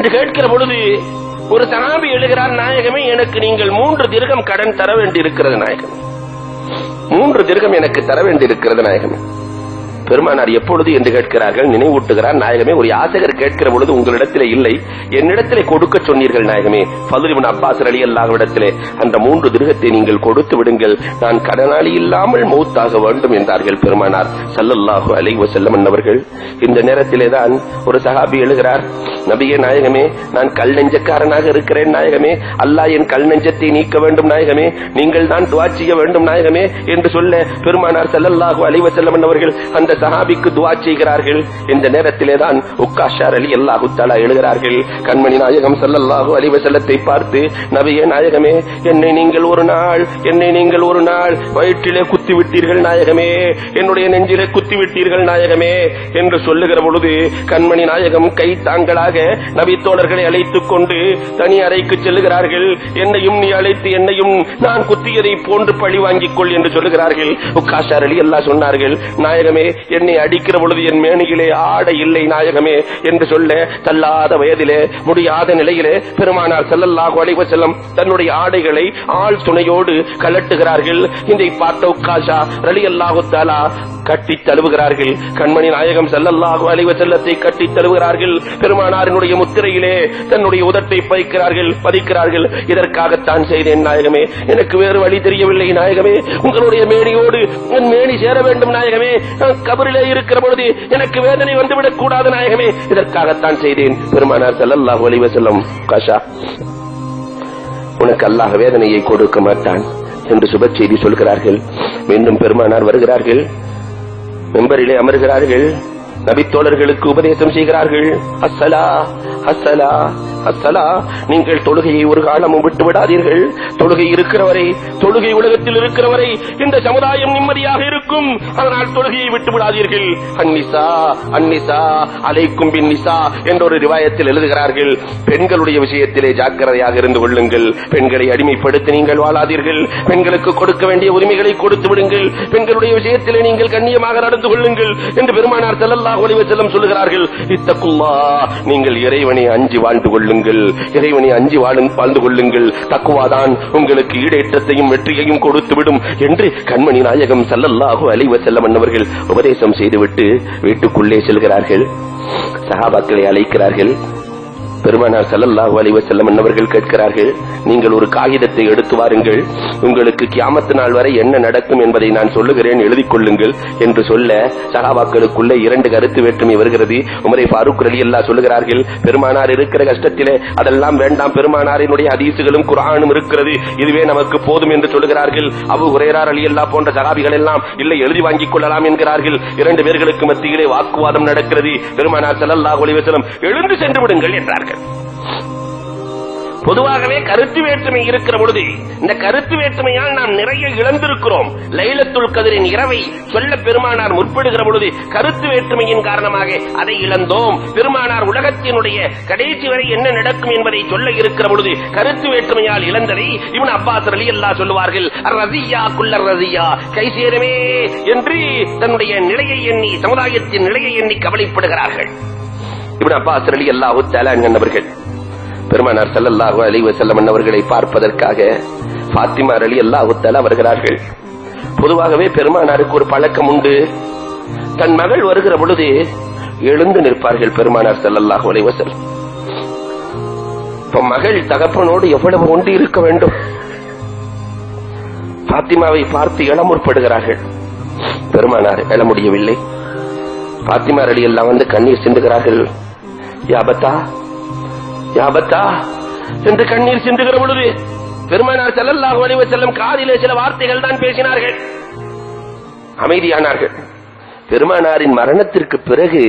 என்று கேட்கிற பொழுது ஒரு சஹாபி எழுகிறார், நாயகமே எனக்கு நீங்கள் 3 திர்ஹம் கடன் தர வேண்டியிருக்கிறது நாயகமே, 3 திர்ஹம் எனக்கு தர வேண்டியிருக்கிறது நாயகமே. பெருமானார் எப்பொழுது என்று கேட்கிறார்கள். நினைவூட்டுகிறார், நாயகமே ஒரு யாசகர் கேட்கிற பொழுது உங்களிடத்திலே இல்லை, என்னிடத்திலே கொடுக்க சொன்னீர்கள் நாயகமே. ஃபதுல் இப்னு அப்பாஸ் ரலியல்லாஹு இடத்திலே அந்த 3 திர்ஹத்தை நீங்கள் கொடுத்து விடுங்கள், நான் கடனாளி இல்லாமல் மௌத்தாக வேண்டும் என்றார்கள் பெருமானார் ஸல்லல்லாஹு அலைஹி வஸல்லம் அவர்கள். இந்த நேரத்திலே தான் ஒரு சஹாபி எழுகிறார், நபியே நாயகமே நான் கல் நெஞ்சக்காரனாக இருக்கிறேன் நாயகமே, அல்லாஹ் என் கல் நெஞ்சத்தை நீக்க வேண்டும் நாயகமே, நீங்கள் தான் துஆ செய்ய வேண்டும் நாயகமே என்று சொல்ல பெருமானார் ஸல்லல்லாஹு அலைஹி வஸல்லம் அவர்கள் அந்த சஹாபிக்கு துஆ செய்கிறார்கள். இந்த நேரத்திலே தான் உக்காஷா ரலியல்லாஹு தஆலா எழுகிறார்கள், கண்மணி நாயகம் ஸல்லல்லாஹு அலைஹி வஸல்லத்தை பார்த்து, நபியே நாயகமே என்னை நீங்கள் ஒரு நாள் வயிற்றிலே குத்தி விட்டீர்கள் நாயகமே, என்னுடைய நெஞ்சிலே குத்தி விட்டீர்கள் நாயகமே என்று சொல்லுகிற பொழுது கண்மணி நாயகம் கை தாங்களாக நபி தோழர்களை அழைத்துக் கொண்டு தனி அறைக்கு செல்லுகிறார்கள். என்னையும் நீ அழைத்து என்னையும் நான் குத்தியதை போன்று பழி வாங்கிக் கொள் என்று சொல்லுகிறார்கள். உக்காஷா ரலியல்லாஹு சொன்னார்கள், நாயகமே என்னை அடிக்கிற பொழுது என் மேனியிலே ஆடை இல்லை நாயகமே என்று சொல்ல, தள்ளாத வயதிலே முடியாத நிலையிலே பெருமானார் ஸல்லல்லாஹு அலைஹி வஸல்லம் தன்னுடைய ஆடைகளை ஆள் துணையோடு கலட்டுகிறார்கள். இதை பார்த்த உக்காஷா ரலியல்லாஹு தஆலா கட்டி தழுவுகிறார்கள். கண்மணி நாயகம் ஸல்லல்லாஹு அலைஹி வஸல்லத்தை கட்டி தழுவுகிறார்கள். பெருமானாரினுடைய முத்திரையிலே தன்னுடைய உதட்டை பதிக்கிறார்கள். இதற்காகத்தான் செய்தேன் நாயகமே, எனக்கு வேறு வழி தெரியவில்லை நாயகமே, உங்களுடைய மேனியோடு என் மேனி சேர வேண்டும் நாயகமே, கபரிலே இருக்கிற பொழுது எனக்கு வேதனை வந்துவிடக் கூடாது நாயகமே, இதற்காகத்தான் செய்தேன். பெருமானார் ஸல்லல்லாஹு அலைஹி வஸல்லம், காஷா உனக்கு அல்லாஹ் வேதனையை கொடுக்க மாட்டான் என்று சுப செய்தி சொல்கிறார்கள். மீண்டும் பெருமானார் வருகிறார்கள், மெம்பரிலே அமர்கிறார்கள், நபித்தோழர்களுக்கு உபதேசம் செய்கிறார்கள். அஸ்ஸலா அஸ்ஸலா அஸ்ஸலா, நீங்கள் தொழுகையை ஒரு காலமும் விட்டு விடாதீர்கள். தொழுகை இருக்கிறவரை, தொழுகை உலகத்தில் இருக்கிறவரை இந்த சமுதாயம் நிம்மதியாக இருக்கும். அதனால் தொழுகையை விட்டு விடாதீர்கள். அன்னிசா அன்னிசா அலைக்கும் பின் நிசா என்ற ஒரு ரிவாயத்தில் எழுதுகிறார்கள், பெண்களுடைய விஷயத்திலே ஜாக்கிரதையாக இருந்து கொள்ளுங்கள். பெண்களை அடிமைப்படுத்தி நீங்கள் வாழாதீர்கள். பெண்களுக்கு கொடுக்க வேண்டிய உரிமைகளை கொடுத்து விடுங்கள். பெண்களுடைய விஷயத்திலே நீங்கள் கண்ணியமாக நடந்து கொள்ளுங்கள் என்று பெருமானார் ஸல்லல்லாஹு அலைஹி வஸல்லம் சொல்லுகிறார்கள். இத்தகுல்லாஹ், நீங்கள் இறைவனை அஞ்சி வாழ்ந்து கொள்ளுங்கள், இறைவனை அஞ்சி வாழ்ந்து கொள்ளுங்கள். தக்குவாதான் உங்களுக்கு ஈடேற்றத்தையும் வெற்றியையும் கொடுத்துவிடும் என்று கண்மணி நாயகம் ஸல்லல்லாஹு அலைஹி வஸல்லம் அவர்கள் உபதேசம் செய்துவிட்டு வீட்டுக்குள்ளே செல்கிறார்கள். சஹாபாக்களை அழைக்கிறார்கள். பெருமானார் ஸல்லல்லாஹு அலைஹி வஸல்லம் அவர்கள் கேட்கிறார்கள், நீங்கள் ஒரு காகிதத்தை எடுத்து வாருங்கள், உங்களுக்கு கியாமத் நாள் வரை என்ன நடக்கும் என்பதை நான் சொல்லுகிறேன், எழுதிக் கொள்ளுங்கள் என்று சொல்ல சஹாபாக்களுக்குள்ளே 2 கருத்து வேற்றுமை வருகிறது. உமரே ஃபாரூக் ரலியல்லாஹு சொல்லுகிறார்கள், பெருமானார் இருக்கிற கஷ்டத்திலே அதெல்லாம் வேண்டாம், பெருமானாரினுடைய ஹதீஸுகளும் குர்ஆனும் இருக்கிறது, இதுவே நமக்கு போதும் என்று சொல்லுகிறார்கள். அபூ ஹுரைரா ரலியல்லாஹு போன்ற சஹாபிகள் எல்லாம் இல்லை எழுதி வாங்கிக் கொள்ளலாம் என்கிறார்கள். 2 பேர்களுக்கு மத்தியிலே வாக்குவாதம் நடக்கிறது. பெருமானார் ஸல்லல்லாஹு அலைஹி வஸல்லம் எழுந்து சென்று விடுங்கள் என்றார்கள். பொதுவாகவே கருத்து வேற்றுமை இருக்கிற பொழுது இந்த கருத்து வேற்றுமையால் நாம் நிறைய இழந்திருக்கிறோம். லைலத்துல் கத்ரின் இரவை சொல்ல பெருமானார் முற்படுகிற பொழுது கருத்து வேற்றுமையின் காரணமாக அதை இழந்தோம். பெருமானார் உலகத்தினுடைய கடைசி வரை என்ன நடக்கும் என்பதை சொல்ல இருக்கிற பொழுது கருத்து வேற்றுமையால் இழந்ததை இப்னு அப்பாஸ் ரலியல்லாஹு சொல்லுவார்கள், ரஸியா குல்லர் ரஸியா, கை சேரமே என்று தன்னுடைய நிலையை எண்ணி, சமுதாயத்தின் நிலையை எண்ணி கவலைப்படுகிறார்கள். இப்னு அப்பாஸ் ரலியல்லாஹு தஆலா அவர்கள் பெருமானார் ஸல்லல்லாஹு அலைஹி வஸல்லம் அவர்களை பார்ப்பதற்காக ஃபாத்திமா ரலியல்லாஹு தஆலா வருகிறார்கள். பொதுவாகவே பெருமானாருக்கு ஒரு பழக்கம் உண்டு, தன் மகள் வருகிற பொழுது எழுந்து நிற்பார்கள் பெருமானார் ஸல்லல்லாஹு அலைஹி வஸல்லம். மகள் தகப்பனோடு எவ்வளவு ஒன்று இருக்க வேண்டும். ஃபாத்திமாவை பார்த்து எழ முற்படுகிறார்கள். பெருமானார் எழ முடியவில்லை. ஃபாத்திமா ரலியல்லாஹு வந்து கண்ணீர் சிந்துகிறார்கள். யாபத்தா யாபத்தா என்று கண்ணீர் சிந்துகிற பொழுது பெருமானார் ஸல்லல்லாஹு அலைஹி வஸல்லம் காதிலே சில வார்த்தைகள் தான் பேசினார்கள், அமைதியானார்கள். பெருமானாரின் மரணத்திற்கு பிறகு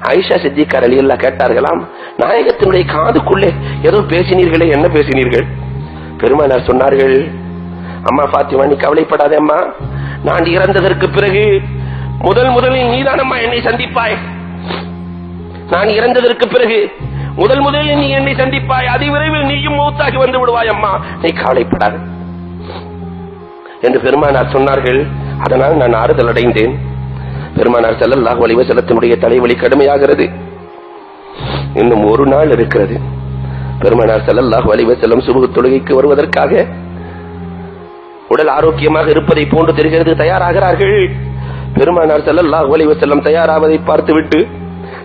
ஆயிஷா சித்திகா ரலியல்லாஹு கேட்டார்களாம், நாயகத்தினுடைய காதுக்குள்ளே ஏதோ பேசினீர்களே, என்ன பேசினீர்கள்? பெருமானார் சொன்னார்கள், அம்மா ஃபாத்திமா நீ கவலைப்படாதே அம்மா, நான் இறந்ததற்கு பிறகு முதலில் நீதானம்மா என்னை சந்திப்பாய். நான் இறந்ததற்கு பிறகு முதலில் நீ என்னை சந்திப்பாய், அதிவிரைவில் நீயும் மௌத்தாகி வந்து விடுவாய் அம்மா, நீ கவலைப்படாத என்று பெருமானார் சொன்னார்கள். அதனால் நான் ஆறுதல் அடைந்தேன். பெருமானார் ஸல்லல்லாஹு அலைஹி வஸல்லத்தினுடைய தலைவலி கடுமையாகிறது. இன்னும் ஒரு நாள் இருக்கிறது. பெருமானார் ஸல்லல்லாஹு அலைஹி வஸல்லம் சுபஹ் தொழுகைக்கு வருவதற்காக உடல் ஆரோக்கியமாக இருப்பதை போன்று தெரிகிறது, தயாராகிறார்கள். பெருமானார் ஸல்லல்லாஹு அலைஹி வஸல்லம் தயாராவதை பார்த்துவிட்டு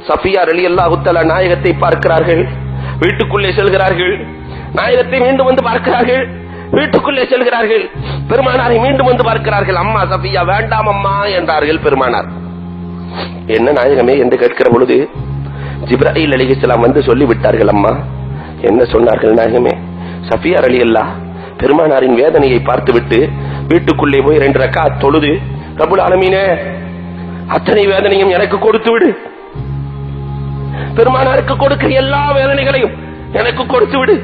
சஃபியா ரலியல்லாஹு தஆலா நாயகத்தை பார்க்கிறார்கள். வீட்டுக்குள்ளே செல்கிறார்கள். நாயகத்தை மீண்டும் வந்து பார்க்கிறார்கள். வீட்டுக்குள்ளே செல்கிறார்கள். பெருமானாரை மீண்டும் வந்து பார்க்கிறார்கள். அம்மா சஃபியா, வேண்டாம் அம்மா என்றார்கள் பெருமானார். என்ன நாயகமே என்று கேட்கிற பொழுது ஜிப்ராயில் அலைஹிஸ்ஸலாம் வந்து சொல்லிவிட்டார்கள். அம்மா என்ன சொன்னார்கள் நாயகமே? சஃபியா ரலியல்லாஹ் பெருமானாரின் வேதனையை பார்த்துவிட்டு வீட்டுக்குள்ளே போய் 2 ரக்காத் தொழுது, ரப்புல் ஆலமீனே அத்தனை வேதனையும் எனக்கு கொடுத்து விடு, பெருமானாருக்கு கொடுக்கிற எல்லா வேதனைகளையும் எனக்கு கொடுத்து விடு,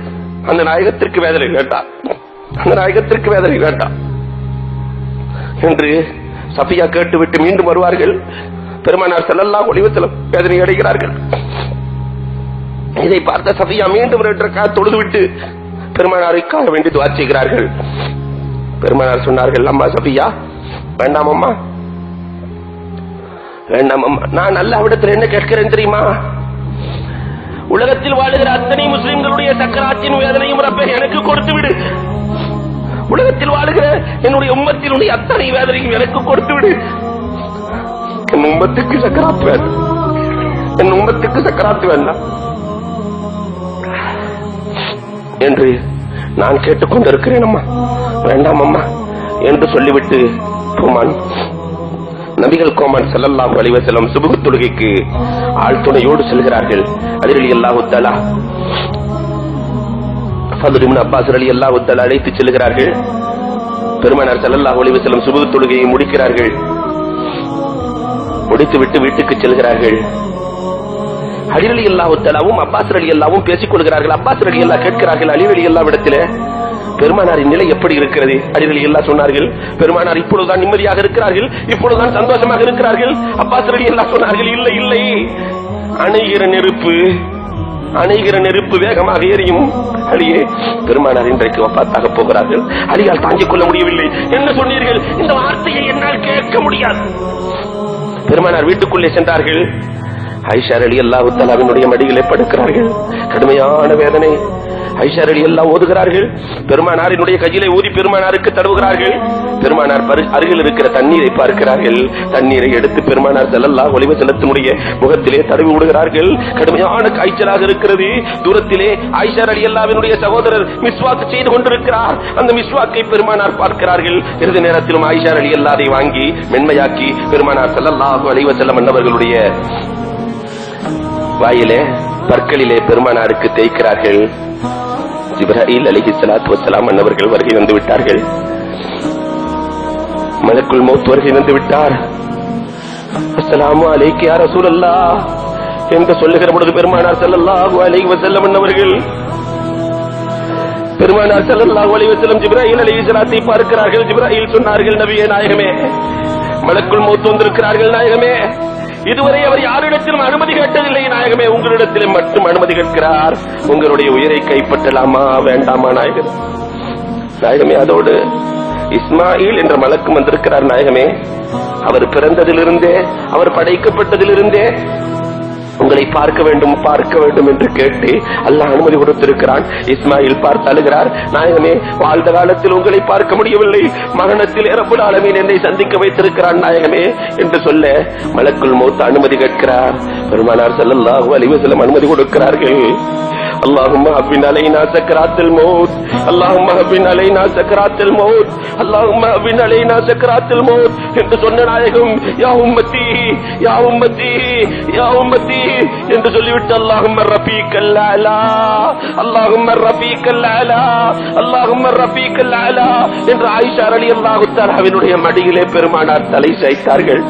அந்த நாயகத்திற்கு வேதனை வேண்டாம், அந்த நாயகத்திற்கு வேதனை வேண்டாம் என்று சஃபியா கேட்டுவிட்டு மீண்டும் வருவார்கள். பெருமானார் ஸல்லல்லாஹு அலைஹி வஸல்லம் வேதனை அடைகிறார்கள். இதை பார்த்த சஃபியா மீண்டும் 2 ரக்காத் தொழுதுவிட்டு பெருமானாருக்காக வேண்டி துஆ செய்கிறார்கள். பெருமானார் சொன்னார்கள், அம்மா சஃபியா, வேண்டாம் அம்மா, வேண்டாம் அம்மா, நான் அல்லாஹ்விடத்தில் என்ன கேட்கிறேன் தெரியுமா? உலகத்தில் வாழுகிற அத்தனை முஸ்லிம்களுடைய சக்கராத்தின் வேதனையும் ரப்பே எனக்கு கொடுத்து விடு, உலகத்தில் வாழுகிற என்னுடைய உம்மத்தினுடைய அத்தனை வேதனையும் எனக்கு கொடுத்து விடு, என் உம்மத்துக்கு சக்கராத்து வேண்டாம், என் உம்மத்துக்கு சக்கராத்து வேண்டாம் என்று நான் கேட்டுக்கொண்டிருக்கிறேன் அம்மா, வேண்டாம் அம்மா என்று சொல்லிவிட்டு போமான் நபிகள் கோமான் ஸல்லல்லாஹு அலைஹி வஸல்லம் சுபஹ் தொழுகைக்கு ஆள் துணையோடு செல்கிறார்கள். ரலியல்லாஹு தஆலா ஃபத்ல் இப்னு அப்பாஸ் ரலியல்லாஹு தஆலா அழைத்து செல்கிறார்கள். பெருமானார் ஸல்லல்லாஹு அலைஹி வஸல்லம் சுபஹ் தொழுகையை முடிக்கிறார்கள். முடித்துவிட்டு வீட்டுக்கு செல்கிறார்கள். அலி ரலியல்லாஹு தஆலாவும் அப்பாஸ் ரலியல்லாஹுவும் பேசிக் கொள்கிறார்கள். அப்பாஸ் ரலியல்லாஹு கேட்கிறார்கள், அலி ரலியல்லாஹு இடத்திலே பெருமானாரின் நிலை எப்படி இருக்கிறது? அலி ரலியல்லாஹு சொன்னார்கள், பெருமானார் இப்பொழுதுதான் நிம்மதியாக இருக்கிறார்கள், இப்பொழுதுதான் சந்தோஷமாக இருக்கிறார்கள். அப்பாஸ் ரலியல்லாஹு சொன்னார்கள், இல்லை இல்லை, அணைகிற நெருப்பு வேகமாக எரியும் அலியே, பெருமானார் இன்றைக்கு வஃபாத்தாக போகிறார்கள், அலியால் தாங்கிக் கொள்ள முடியவில்லை. என்ன சொன்னீர்கள்? இந்த வார்த்தையை என்னால் கேட்க முடியாது. பெருமானார் வீட்டுக்குள்ளே சென்றார்கள். ஆயிஷா ரலியல்லாஹு தஆலாவினுடைய மடியிலே படுக்கிறார்கள். கடுமையான வேதனை. ஆயிஷா ரலியல்லாஹு ஓதுகிறார்கள். பெருமானாரினுடைய கையிலே ஊதி பெருமானாருக்கு தடவுகிறார்கள். பெருமானார் அருகில் இருக்கிற தண்ணீரை பார்க்கிறார்கள். தண்ணீரை எடுத்து பெருமானார் ஸல்லல்லாஹு அலைஹி வஸல்லத்தினுடைய முகத்திலே தடவி விடுகிறார்கள். கடுமையான காய்ச்சலாக இருக்கிறது. தூரத்திலே ஆயிஷா ரலியல்லாஹுவினுடைய சகோதரர் மிஸ்வாக் செய்து கொண்டிருக்கிறார். அந்த மிஸ்வாக்கை பெருமானார் பார்க்கிறார்கள். இறுதி நேரத்திலும் ஆயிஷா ரலியல்லாஹை வாங்கி மென்மையாக்கி பெருமானார் ஸல்லல்லாஹு அலைஹி வஸல்லம் அவர்களுடைய வாயிலே பற்களிலே பெருமானாருக்கு தேய்க்கிறார்கள். ஜிப்ராயில் அலைஹிஸ்ஸலாத்து வஸ்ஸலாம் அன்னவர்கள் வருகை வந்து விட்டார்கள். மலக்குல் மௌத் வருகை வந்து விட்டார். அஸ்ஸலாமு அலைக்க யா ரசூலல்லாஹ் என்று சொல்லுகிற பொழுது பெருமானார் ஸல்லல்லாஹு அலைஹி வஸல்லம் அன்னவர்கள் பெருமானார் ஸல்லல்லாஹு அலைஹி வஸல்லம் ஜிப்ராயில் அலைஹிஸ்ஸலாத்தை பார்க்கிறார்கள். ஜிப்ராயில் சொன்னார்கள், நபியே நாயகமே, மலக்குல் மௌத் வந்திருக்கிறார்கள் நாயகமே, இதுவரை அவர் யாரிடத்திலும் அனுமதி கேட்டதில்லை நாயகமே, உங்களிடத்திலும் மட்டும் அனுமதி கேட்கிறார், உங்களுடைய உயிரை கைப்பற்றலாமா வேண்டாமா நாயகமே? நாயகமே, அதோடு இஸ்மாயில் என்ற மலக்கு வந்திருக்கிறார் நாயகமே, அவர் பிறந்ததிலிருந்தே, அவர் படைக்கப்பட்டதிலிருந்தே உங்களை பார்க்க வேண்டும் என்று கேட்டு அல்லாஹ் அனுமதி கொடுத்திருக்கிறான். இஸ்மாயில் பார்த்து அழுகிறார், நாயகமே, வாழ்ந்த காலத்தில் உங்களை பார்க்க முடியவில்லை, மரணத்தில் ரப்புல் ஆலமீன் என்னை சந்திக்க வைத்திருக்கிறான் நாயகமே என்று சொல்ல மலக்குல் மௌத் அனுமதி கேட்கிறார். பெருமானார் ஸல்லல்லாஹு அலைஹி வஸல்லம் அனுமதி கொடுக்கிறார்கள். اللهم هون علينا سكرات الموت، اللهم هون علينا سكرات الموت، اللهم هون علينا سكرات الموت என்று சொன்ன நாயகம், யா உம்மத்தி யா உம்மத்தி யா உம்மத்தி என்று சொல்லிவிட்டு اللهم الرفيق الاعلى اللهم الرفيق الاعلى اللهم الرفيق الاعلى என்று ஆயிஷா ரலியல்லாஹு தஆலாவினுடைய மடியிலே பெருமானார் தலை சாய்த்தார்கள்.